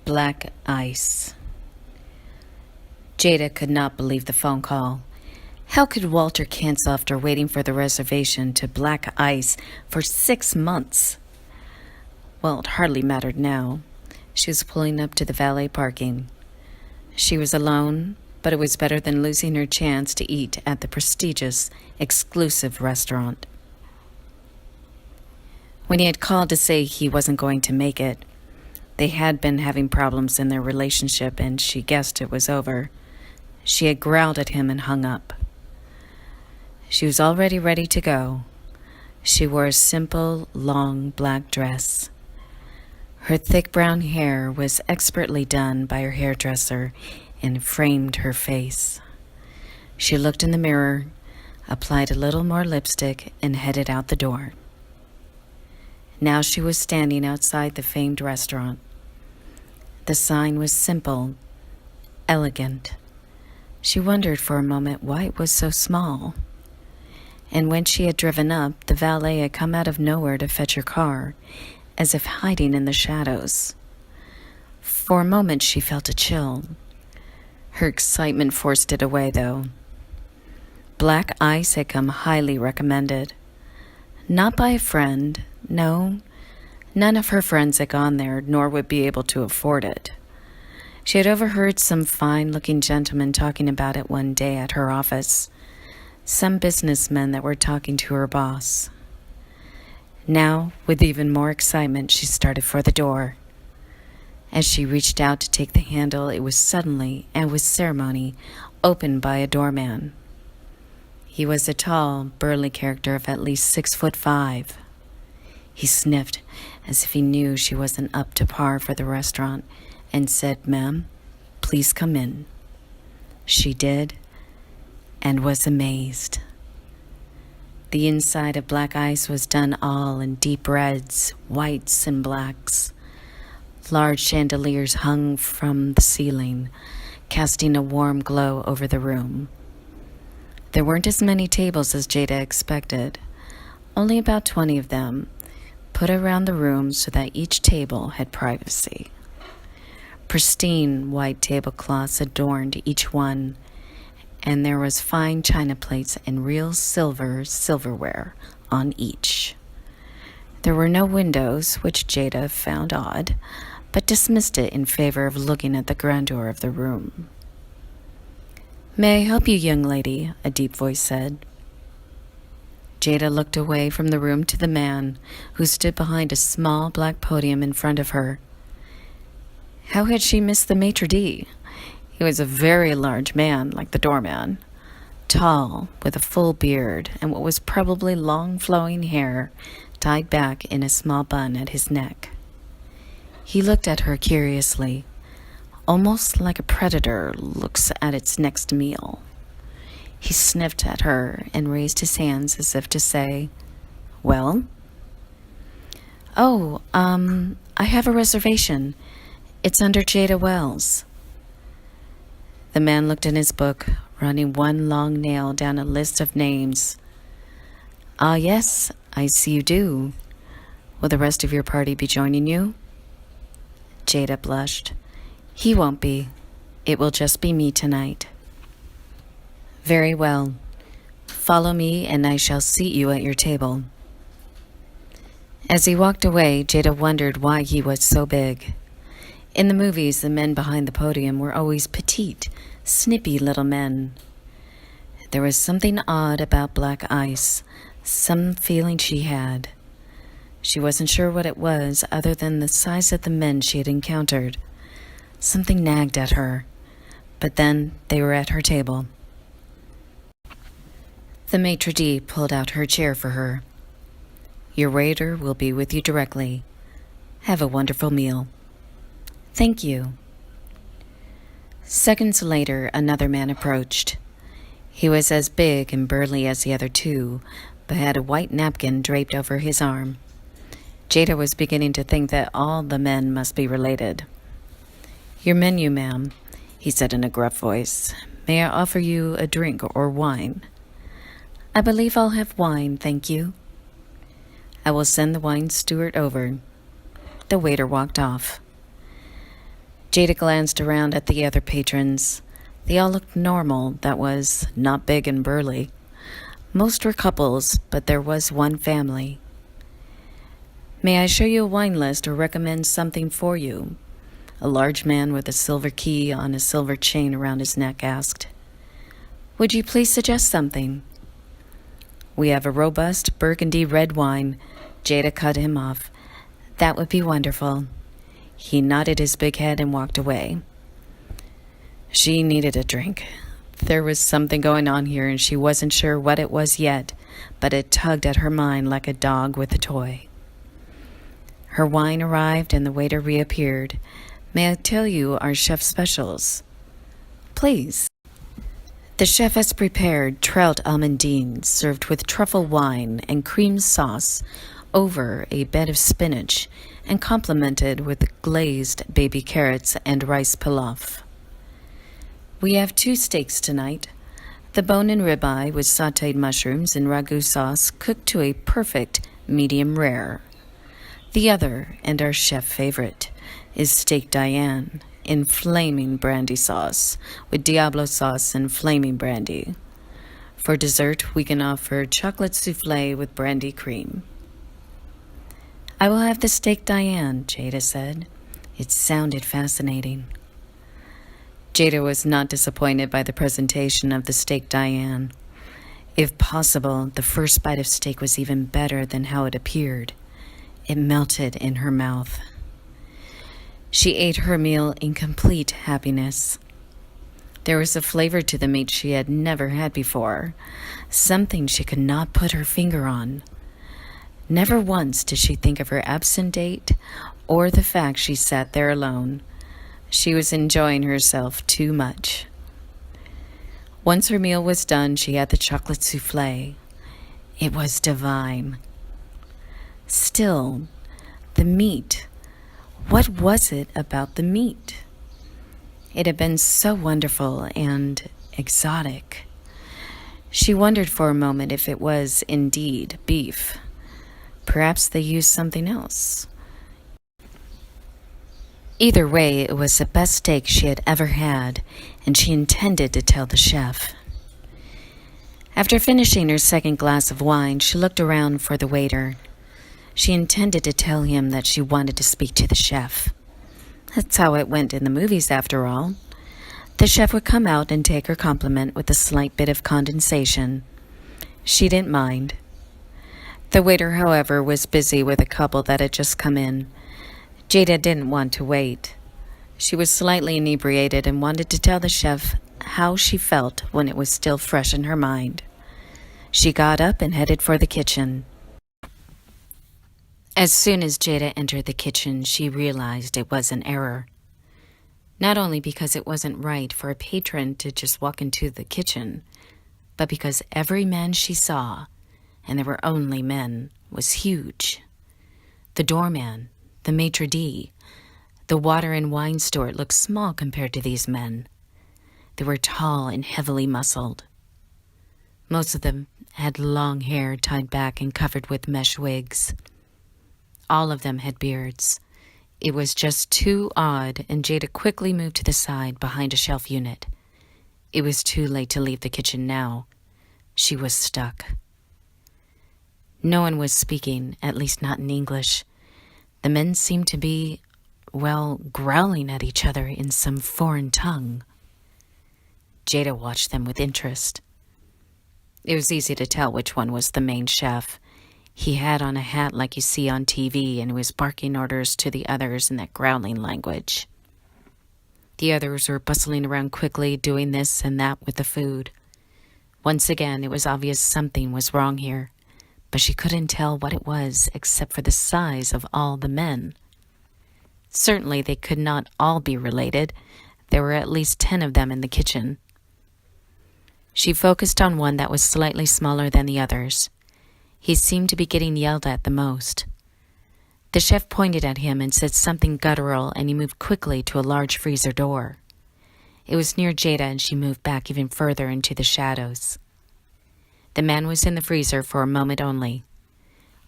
Black ice. Jada could not believe the phone call. How could Walter cancel after waiting for the reservation to black ice for 6 months? Well, it hardly mattered now. She was pulling up to the valet parking. She was alone, but it was better than losing her chance to eat at the prestigious, exclusive restaurant. When he had called to say he wasn't going to make it, they had been having problems in their relationship and she guessed it was over. She had growled at him and hung up. She was already ready to go. She wore a simple, long black dress. Her thick brown hair was expertly done by her hairdresser and framed her face. She looked in the mirror, applied a little more lipstick, and headed out the door. Now she was standing outside the famed restaurant. The sign was simple, elegant. She wondered for a moment why it was so small. And when she had driven up, the valet had come out of nowhere to fetch her car, as if hiding in the shadows. For a moment she felt a chill. Her excitement forced it away, though. Black ice had come highly recommended. Not by a friend, no. None of her friends had gone there, nor would be able to afford it. She had overheard some fine-looking gentlemen talking about it one day at her office. Some businessmen that were talking to her boss. Now, with even more excitement, she started for the door. As she reached out to take the handle, it was suddenly, and with ceremony, opened by a doorman. He was a tall, burly character of at least 6'5". He sniffed as if he knew she wasn't up to par for the restaurant and said, "Ma'am, please come in." She did and was amazed. The inside of Black Ice was done all in deep reds, whites, and blacks. Large chandeliers hung from the ceiling, casting a warm glow over the room. There weren't as many tables as Jada expected, only about 20 of them, put around the room so that each table had privacy. Pristine white tablecloths adorned each one, and there was fine china plates and real silverware on each. There were no windows, which Jada found odd, but dismissed it in favor of looking at the grandeur of the room. "May I help you, young lady?" a deep voice said. Jada looked away from the room to the man who stood behind a small black podium in front of her. How had she missed the maitre d'? He was a very large man, like the doorman, tall, with a full beard and what was probably long flowing hair tied back in a small bun at his neck. He looked at her curiously, almost like a predator looks at its next meal. He sniffed at her and raised his hands as if to say, "Well?" "Oh, I have a reservation. It's under Jada Wells." The man looked in his book, running one long nail down a list of names. "Ah, yes, I see you do. Will the rest of your party be joining you?" Jada blushed. "He won't be. It will just be me tonight." "Very well. Follow me and I shall seat you at your table." As he walked away, Jada wondered why he was so big. In the movies, the men behind the podium were always petite, snippy little men. There was something odd about Black Ice, some feeling she had. She wasn't sure what it was other than the size of the men she had encountered. Something nagged at her, but then they were at her table. The maitre d' pulled out her chair for her. "Your waiter will be with you directly. Have a wonderful meal." "Thank you." Seconds later, another man approached. He was as big and burly as the other two, but had a white napkin draped over his arm. Jada was beginning to think that all the men must be related. "Your menu, ma'am," he said in a gruff voice. "May I offer you a drink or wine?" "I believe I'll have wine, thank you." "I will send the wine steward over." The waiter walked off. Jada glanced around at the other patrons. They all looked normal, that was, not big and burly. Most were couples, but there was one family. "May I show you a wine list or recommend something for you?" A large man with a silver key on a silver chain around his neck asked. "Would you please suggest something?" "We have a robust burgundy red wine." Jada cut him off. "That would be wonderful." He nodded his big head and walked away. She needed a drink. There was something going on here and she wasn't sure what it was yet, but it tugged at her mind like a dog with a toy. Her wine arrived and the waiter reappeared. "May I tell you our chef's specials?" "Please." The chef has prepared trout almondine served with truffle wine and cream sauce over a bed of spinach and complemented with glazed baby carrots and rice pilaf. "We have 2 steaks tonight. The bone and ribeye with sautéed mushrooms and ragu sauce cooked to a perfect medium rare. The other, and our chef favorite, is steak Diane in flaming brandy sauce with Diablo sauce and flaming brandy. For dessert, we can offer chocolate soufflé with brandy cream." "I will have the steak Diane," Jada said. It sounded fascinating. Jada was not disappointed by the presentation of the steak Diane. If possible, the first bite of steak was even better than how it appeared. It melted in her mouth. She ate her meal in complete happiness. There was a flavor to the meat she had never had before, something she could not put her finger on. Never once did she think of her absent date or the fact she sat there alone. She was enjoying herself too much. Once her meal was done, she had the chocolate soufflé. It was divine. Still, the meat. What was it about the meat? It had been so wonderful and exotic. She wondered for a moment if it was indeed beef. Perhaps they used something else. Either way, it was the best steak she had ever had, and she intended to tell the chef. After finishing her second glass of wine, she looked around for the waiter. She intended to tell him that she wanted to speak to the chef. That's how it went in the movies, after all. The chef would come out and take her compliment with a slight bit of condensation. She didn't mind. The waiter, however, was busy with a couple that had just come in. Jada didn't want to wait. She was slightly inebriated and wanted to tell the chef how she felt when it was still fresh in her mind. She got up and headed for the kitchen. As soon as Jada entered the kitchen, she realized it was an error. Not only because it wasn't right for a patron to just walk into the kitchen, but because every man she saw, and there were only men, was huge. The doorman, the maitre d', the water and wine steward looked small compared to these men. They were tall and heavily muscled. Most of them had long hair tied back and covered with mesh wigs. All of them had beards. It was just too odd, and Jada quickly moved to the side behind a shelf unit. It was too late to leave the kitchen now. She was stuck. No one was speaking, at least not in English. The men seemed to be, growling at each other in some foreign tongue. Jada watched them with interest. It was easy to tell which one was the main chef. He had on a hat like you see on TV, and he was barking orders to the others in that growling language. The others were bustling around quickly, doing this and that with the food. Once again, it was obvious something was wrong here, but she couldn't tell what it was except for the size of all the men. Certainly they could not all be related. There were at least 10 of them in the kitchen. She focused on one that was slightly smaller than the others. He seemed to be getting yelled at the most. The chef pointed at him and said something guttural, and he moved quickly to a large freezer door. It was near Jada, and she moved back even further into the shadows. The man was in the freezer for a moment only.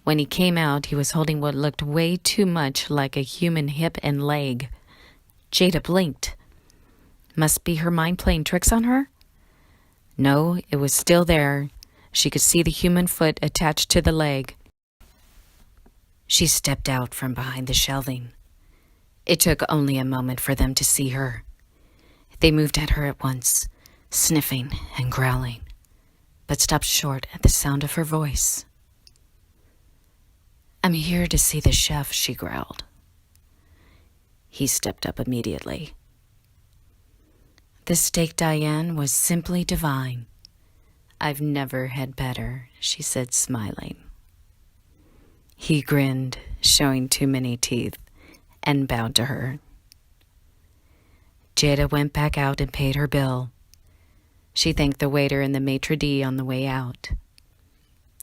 When he came out, he was holding what looked way too much like a human hip and leg. Jada blinked. Must be her mind playing tricks on her? No, it was still there. She could see the human foot attached to the leg. She stepped out from behind the shelving. It took only a moment for them to see her. They moved at her at once, sniffing and growling, but stopped short at the sound of her voice. I'm here to see the chef, she growled. He stepped up immediately. The steak, Diane, was simply divine. I've never had better, she said, smiling. He grinned, showing too many teeth, and bowed to her. Jada went back out and paid her bill. She thanked the waiter and the maitre d' on the way out.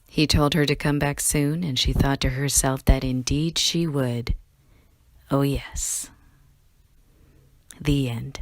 He told her to come back soon, and she thought to herself that indeed she would. Oh, yes. The end.